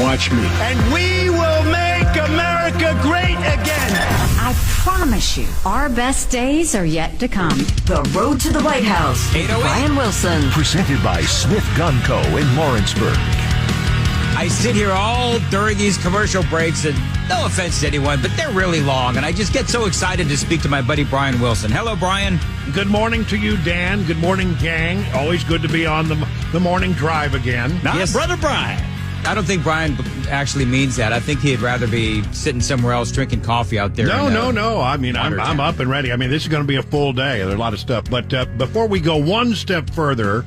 Watch me. And we will make America great again. I promise you, our best days are yet to come. The Road to the White House. 808. Brian Wilson. Presented by Smith Gun Co. in Lawrenceburg. I sit here all during these commercial breaks, and no offense to anyone, but they're really long, and I just get so excited to speak to my buddy Brian Wilson. Hello, Brian. Good morning to you, Dan. Good morning, gang. Always good to be on the morning drive again. Yes. Brother Brian. I don't think Brian actually means that. I think he'd rather be sitting somewhere else drinking coffee out there. No. I mean, I'm up and ready. I mean, this is going to be a full day. There's a lot of stuff. But before we go one step further,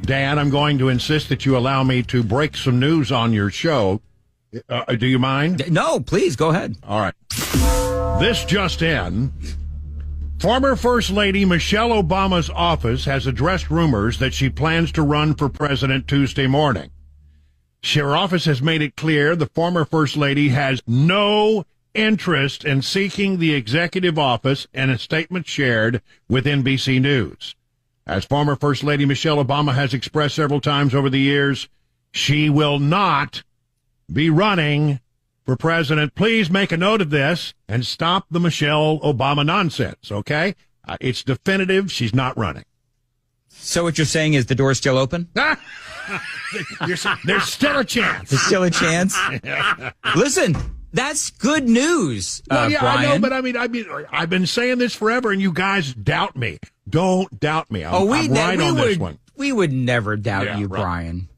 Dan, I'm going to insist that you allow me to break some news on your show. Do you mind? No, please, go ahead. All right. This just in. Former First Lady Michelle Obama's office has addressed rumors that she plans to run for president Tuesday morning. Her office has made it clear the former First Lady has no interest in seeking the executive office, in a statement shared with NBC News. As former First Lady Michelle Obama has expressed several times over the years, she will not be running for president. Please make a note of this and stop the Michelle Obama nonsense, okay? It's definitive. She's not running. So what you're saying is the door's still open? There's still a chance. There's still a chance? Listen, that's good news, Well, yeah, Brian. I know, but I mean, I've been saying this forever, and you guys doubt me. Don't doubt me. I'm right on this one. We would never doubt you, right. Brian.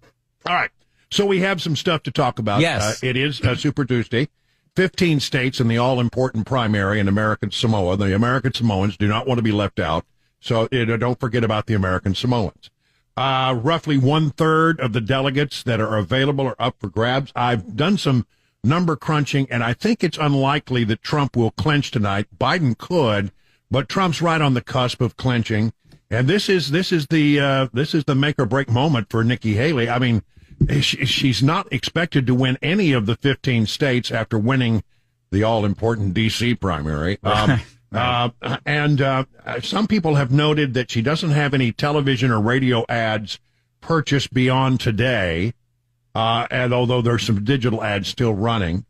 All right. So we have some stuff to talk about. Yes. It is Super Tuesday. 15 states in the all-important primary in American Samoa. The American Samoans do not want to be left out, so don't forget about the American Samoans. Roughly one-third of the delegates that are available are up for grabs. I've done some number crunching, and I think it's unlikely that Trump will clinch tonight. Biden could, but Trump's right on the cusp of clinching. And this is the make or break moment for Nikki Haley. I mean, she's not expected to win any of the 15 states after winning the all-important D.C. primary. And some people have noted that she doesn't have any television or radio ads purchased beyond today. And although there's some digital ads still running,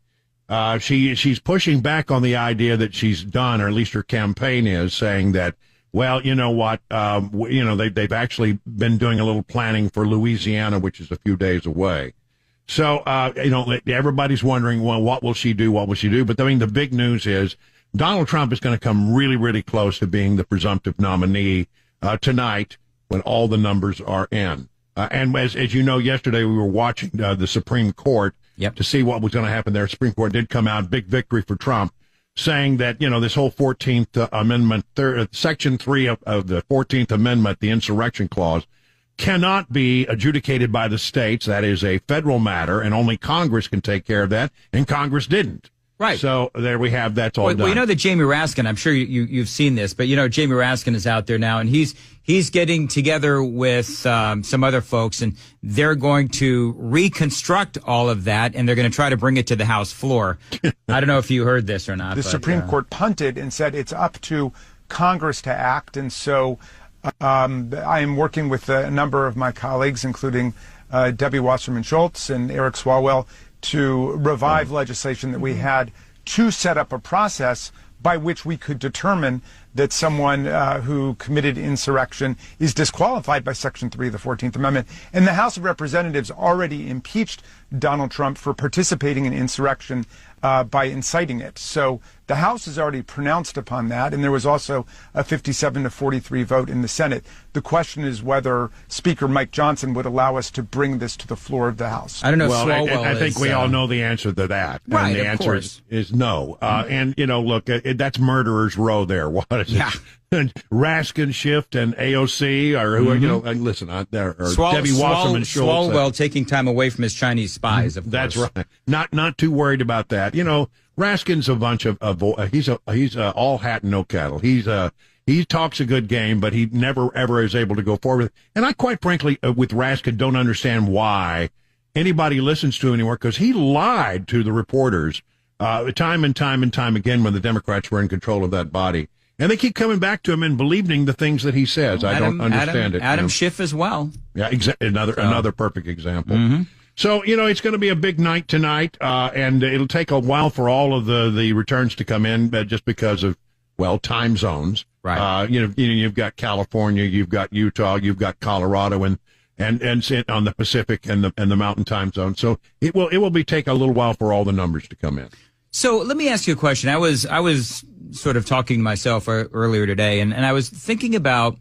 she's pushing back on the idea that she's done, or at least her campaign is, saying that, well, you know what, they've actually been doing a little planning for Louisiana, which is a few days away. So, everybody's wondering, well, what will she do? What will she do? But I mean, the big news is Donald Trump is going to come really, really close to being the presumptive nominee tonight when all the numbers are in. And as you know, yesterday we were watching the Supreme Court to see what was going to happen there. Supreme Court did come out, big victory for Trump, saying that, this whole 14th Amendment, Section 3 of the 14th Amendment, the insurrection clause, cannot be adjudicated by the states. That is a federal matter, and only Congress can take care of that, and Congress didn't. Right. So there we have, that's all done. Well, you know that Jamie Raskin, I'm sure you've seen this, but Jamie Raskin is out there now, and he's getting together with some other folks, and they're going to reconstruct all of that, and they're going to try to bring it to the House floor. I don't know if you heard this or not. The Supreme Court punted and said it's up to Congress to act, and so I am working with a number of my colleagues, including Debbie Wasserman Schultz and Eric Swalwell, to revive legislation that we had to set up a process by which we could determine that someone who committed insurrection is disqualified by Section 3 of the 14th Amendment. And the House of Representatives already impeached Donald Trump for participating in insurrection by inciting it. So the House has already pronounced upon that, and there was also a 57-43 vote in the Senate. The question is whether Speaker Mike Johnson would allow us to bring this to the floor of the House. I don't know if Swalwell I think we all know the answer to that. Right, and the answer is no. And, look, that's murderer's row there. What is it? Raskin, Schiff, and AOC, or who listen, there, or Debbie Wasserman Schultz. Swalwell taking time away from his Chinese spies, of course. That's right. Not too worried about that. Raskin's a bunch of he's all hat and no cattle. He talks a good game, but he never ever is able to go forward. And I quite frankly, with Raskin, don't understand why anybody listens to him anymore, because he lied to the reporters time and time again when the Democrats were in control of that body. And they keep coming back to him and believing the things that he says. I don't understand it. Adam Schiff as well. Yeah, another perfect example. So, it's going to be a big night tonight, and it'll take a while for all of the returns to come in, just because of, time zones. Right. You've got California, you've got Utah, you've got Colorado, and on the Pacific and the Mountain time zone. So it will take a little while for all the numbers to come in. So let me ask you a question. I was sort of talking to myself earlier today, and I was thinking about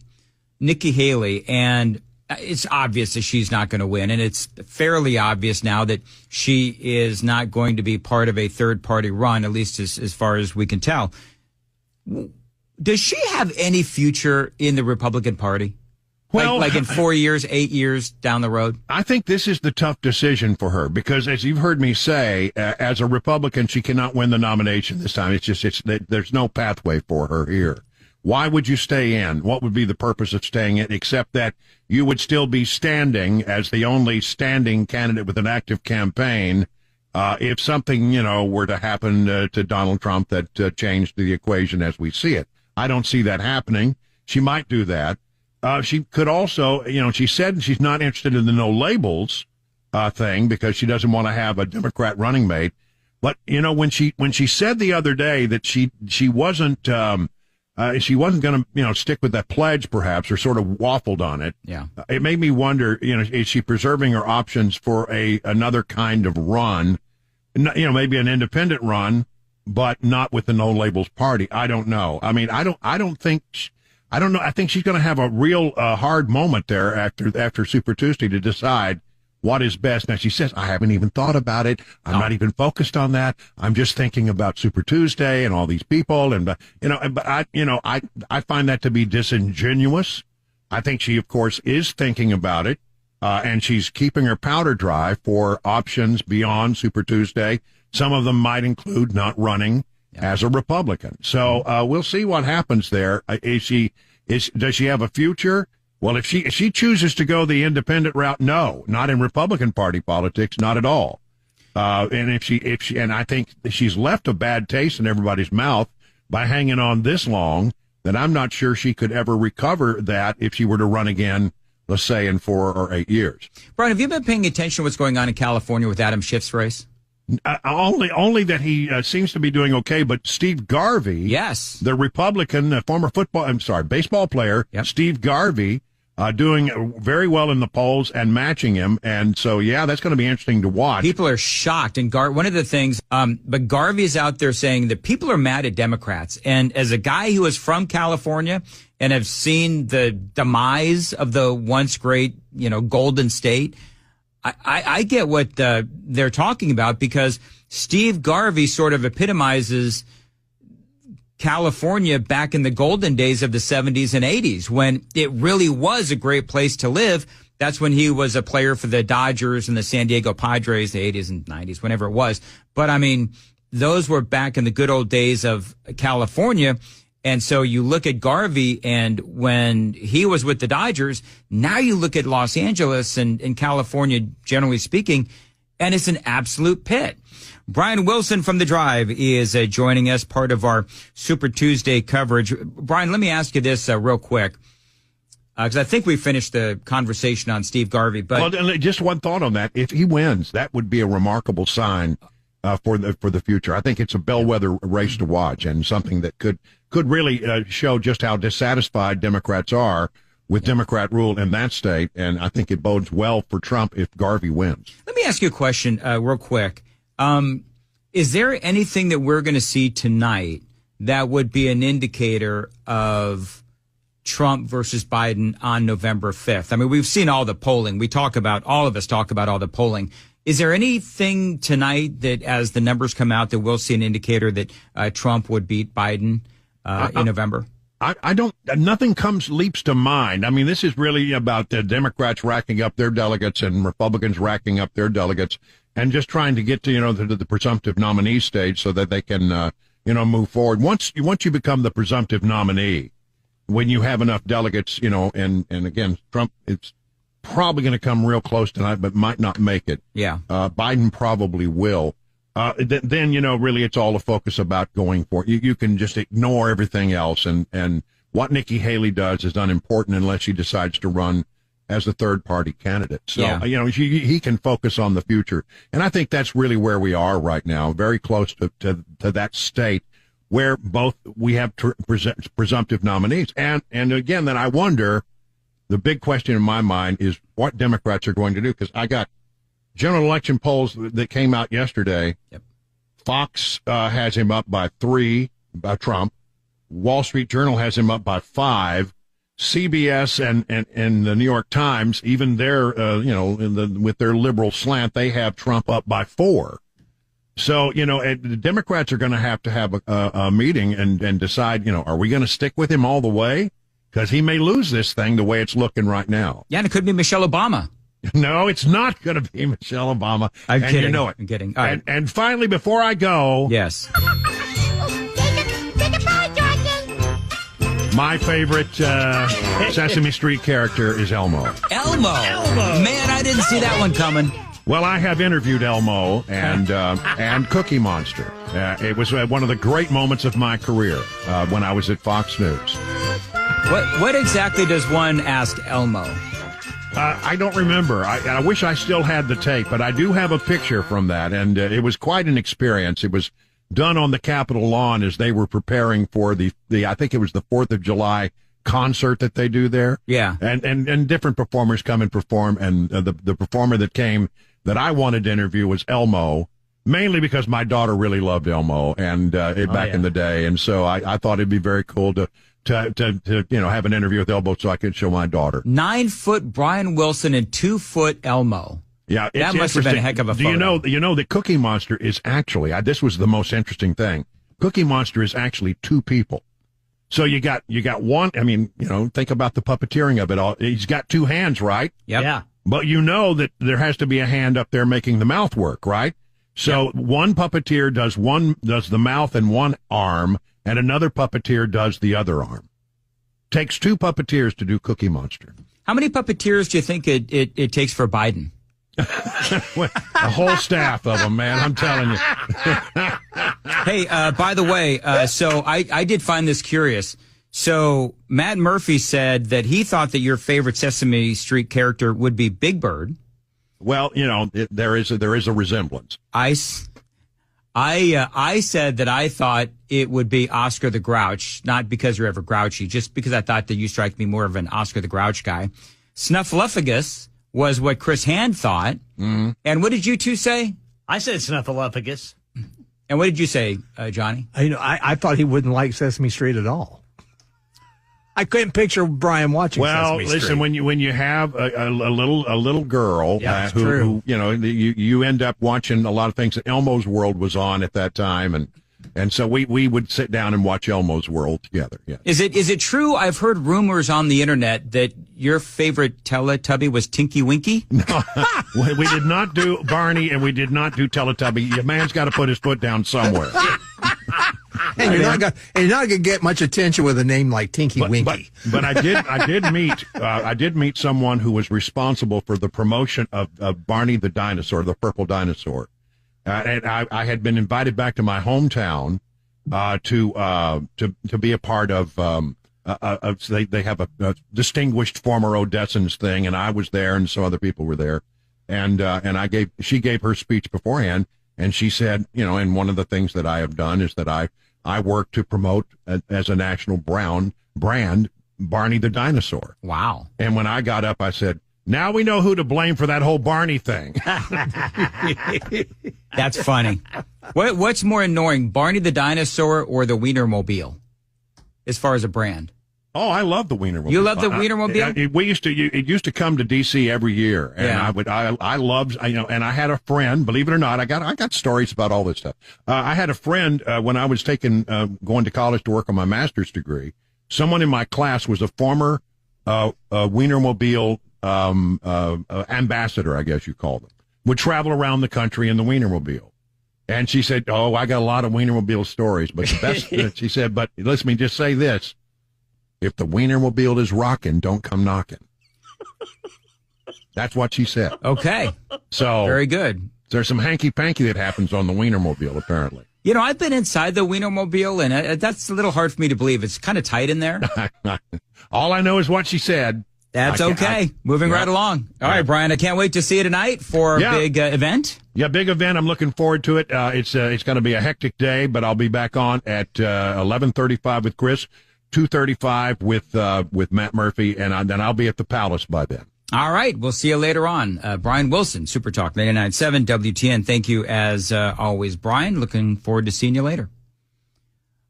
Nikki Haley, and it's obvious that she's not going to win, and it's fairly obvious now that she is not going to be part of a third-party run, at least as far as we can tell. Does she have any future in the Republican Party? Well, like in 4 years, 8 years down the road? I think this is the tough decision for her because, as you've heard me say, as a Republican, she cannot win the nomination this time. There's no pathway for her here. Why would you stay in? What would be the purpose of staying in, except that you would still be standing as the only standing candidate with an active campaign if something, were to happen to Donald Trump that changed the equation as we see it. I don't see that happening. She might do that. She could also, she said she's not interested in the no labels thing because she doesn't want to have a Democrat running mate. But when she said the other day that she wasn't going to stick with that pledge perhaps, or sort of waffled on it. Yeah, it made me wonder. Is she preserving her options for another kind of run? Maybe an independent run, but not with the no labels party. I don't know. I mean, I don't think. I don't know. I think she's going to have a real hard moment there after Super Tuesday to decide what is best. Now, she says, I haven't even thought about it. I'm not even focused on that. I'm just thinking about Super Tuesday and all these people. And, I find that to be disingenuous. I think she, of course, is thinking about it. And she's keeping her powder dry for options beyond Super Tuesday. Some of them might include not running as a Republican. So we'll see what happens there. Does she have a future? Well, if she chooses to go the independent route, no, not in Republican Party politics, not at all. And if she, and I think she's left a bad taste in everybody's mouth by hanging on this long, then I'm not sure she could ever recover that if she were to run again, let's say in 4 or 8 years. Brian, have you been paying attention to what's going on in California with Adam Schiff's race? Only that he seems to be doing okay, but Steve Garvey, yes, the Republican former baseball player, Steve Garvey, doing very well in the polls and matching him, and so that's going to be interesting to watch. People are shocked, and one of the things, but Garvey is out there saying that people are mad at Democrats, and as a guy who is from California and have seen the demise of the once great, Golden State. I get what they're talking about because Steve Garvey sort of epitomizes California back in the golden days of the 70s and 80s when it really was a great place to live. That's when he was a player for the Dodgers and the San Diego Padres, the 80s and 90s, whenever it was. But, I mean, those were back in the good old days of California. And so you look at Garvey, and when he was with the Dodgers, now you look at Los Angeles and California, generally speaking, and it's an absolute pit. Brian Wilson from The Drive is joining us, part of our Super Tuesday coverage. Brian, let me ask you this real quick, because I think we finished the conversation on Steve Garvey. But just one thought on that. If he wins, that would be a remarkable sign for the future. I think it's a bellwether race to watch and something that could really show just how dissatisfied Democrats are with Democrat rule in that state. And I think it bodes well for Trump if Garvey wins. Let me ask you a question real quick. Is there anything that we're going to see tonight that would be an indicator of Trump versus Biden on November 5th? I mean, we've seen all the polling. All of us talk about all the polling. Is there anything tonight that, as the numbers come out, that we'll see an indicator that Trump would beat Biden in November? I don't. Nothing leaps to mind. I mean, this is really about the Democrats racking up their delegates and Republicans racking up their delegates, and just trying to get to the presumptive nominee stage so that they can move forward. Once you become the presumptive nominee, when you have enough delegates, and again, Trump, it's probably going to come real close tonight, but might not make it. Yeah. Biden probably will. Then, really it's all a focus about going for it. You can just ignore everything else. And what Nikki Haley does is unimportant unless she decides to run as a third-party candidate. So, Yeah. he can focus on the future. And I think that's really where we are right now, very close to that state where both we have presumptive nominees. And again, then I wonder, the big question in my mind is what Democrats are going to do, because I got general election polls that came out yesterday. Yep. Fox has him up by 3, Trump. Wall Street Journal has him up by 5. CBS and the New York Times, even their, with their liberal slant, they have Trump up by 4. So, the Democrats are going to have a meeting and decide, are we going to stick with him all the way? Because he may lose this thing the way it's looking right now. Yeah, and it could be Michelle Obama. No, it's not going to be Michelle Obama. I'm kidding. You know it. I'm kidding. All right. And finally, before I go, Yes. my favorite Sesame Street character is Elmo. Elmo. Man, I didn't see that one coming. Well, I have interviewed Elmo and Cookie Monster. It was one of the great moments of my career when I was at Fox News. What exactly does one ask Elmo? I don't remember. I wish I still had the tape, but I do have a picture from that, and it was quite an experience. It was done on the Capitol lawn as they were preparing for the I think it was the 4th of July concert that they do there. Yeah. And different performers come and perform, and the performer that came that I wanted to interview was Elmo, mainly because my daughter really loved Elmo and in the day, and so I thought it'd be very cool to have an interview with Elmo so I could show my daughter. 9-foot Brian Wilson and 2-foot Elmo. Yeah, that must have been a heck of a photo. Do you know that Cookie Monster is actually, this was the most interesting thing. Cookie Monster is actually 2 people. So you got one, think about the puppeteering of it all. He's got 2 hands, right? Yep. Yeah. But that there has to be a hand up there making the mouth work, right? So one puppeteer does the mouth and one arm, and another puppeteer does the other arm. Takes 2 puppeteers to do Cookie Monster. How many puppeteers do you think it takes for Biden? A whole staff of them, man. I'm telling you. Hey, by the way, so I did find this curious. So Matt Murphy said that he thought that your favorite Sesame Street character would be Big Bird. Well, there is a resemblance. I said that I thought it would be Oscar the Grouch, not because you're ever grouchy, just because I thought that you strike me more of an Oscar the Grouch guy. Snuffleupagus was what Chris Hand thought. Mm-hmm. And what did you two say? I said Snuffleupagus. And what did you say, Johnny? I thought he wouldn't like Sesame Street at all. I couldn't picture Brian watching Sesame Street. Well, listen, when you have a little girl who you end up watching a lot of things that Elmo's World was on at that time, and so we would sit down and watch Elmo's World together. Yeah. Is it true? I've heard rumors on the internet that your favorite Teletubby was Tinky Winky. No, we did not do Barney, and we did not do Teletubby. Your man's got to put his foot down somewhere. And you're not gonna get much attention with a name like Tinky Winky. But I did meet someone who was responsible for the promotion of Barney the dinosaur, the purple dinosaur, and I had been invited back to my hometown to be a part of. They have a distinguished former Odessans thing, and I was there, and some other people were there, and she gave her speech beforehand. And she said, and one of the things that I have done is that I work to promote as a national brand Barney the dinosaur. Wow. And when I got up, I said, now we know who to blame for that whole Barney thing. That's funny. What's more annoying, Barney the dinosaur or the Wienermobile, as far as a brand? Oh, I love the Wienermobile. You love the Wienermobile? It used to come to DC every year, and I loved, and I had a friend. Believe it or not, I got stories about all this stuff. I had a friend when I was going to college to work on my master's degree. Someone in my class was a former Wienermobile ambassador, I guess you call them. Would travel around the country in the Wienermobile. And she said, "Oh, I got a lot of Wienermobile stories, but the best," she said, "but let me just say this. If the Wienermobile is rocking, don't come knocking." That's what she said. Okay. So very good. There's some hanky-panky that happens on the Wienermobile, apparently. I've been inside the Wienermobile, and that's a little hard for me to believe. It's kind of tight in there. All I know is what she said. That's okay. Moving right along. All right, Brian, I can't wait to see you tonight for a big event. Yeah, big event. I'm looking forward to it. It's going to be a hectic day, but I'll be back on at 11:35 with Chris, 2:35 with Matt Murphy, and then I'll be at the Palace by then. All right. We'll see you later on. Brian Wilson, Super Talk 99.7 WTN. Thank you as always, Brian. Looking forward to seeing you later.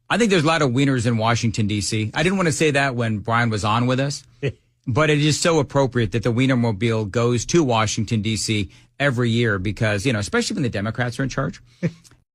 I think there's a lot of wieners in Washington, D.C. I didn't want to say that when Brian was on with us, but it is so appropriate that the Wienermobile goes to Washington, D.C. every year because, especially when the Democrats are in charge.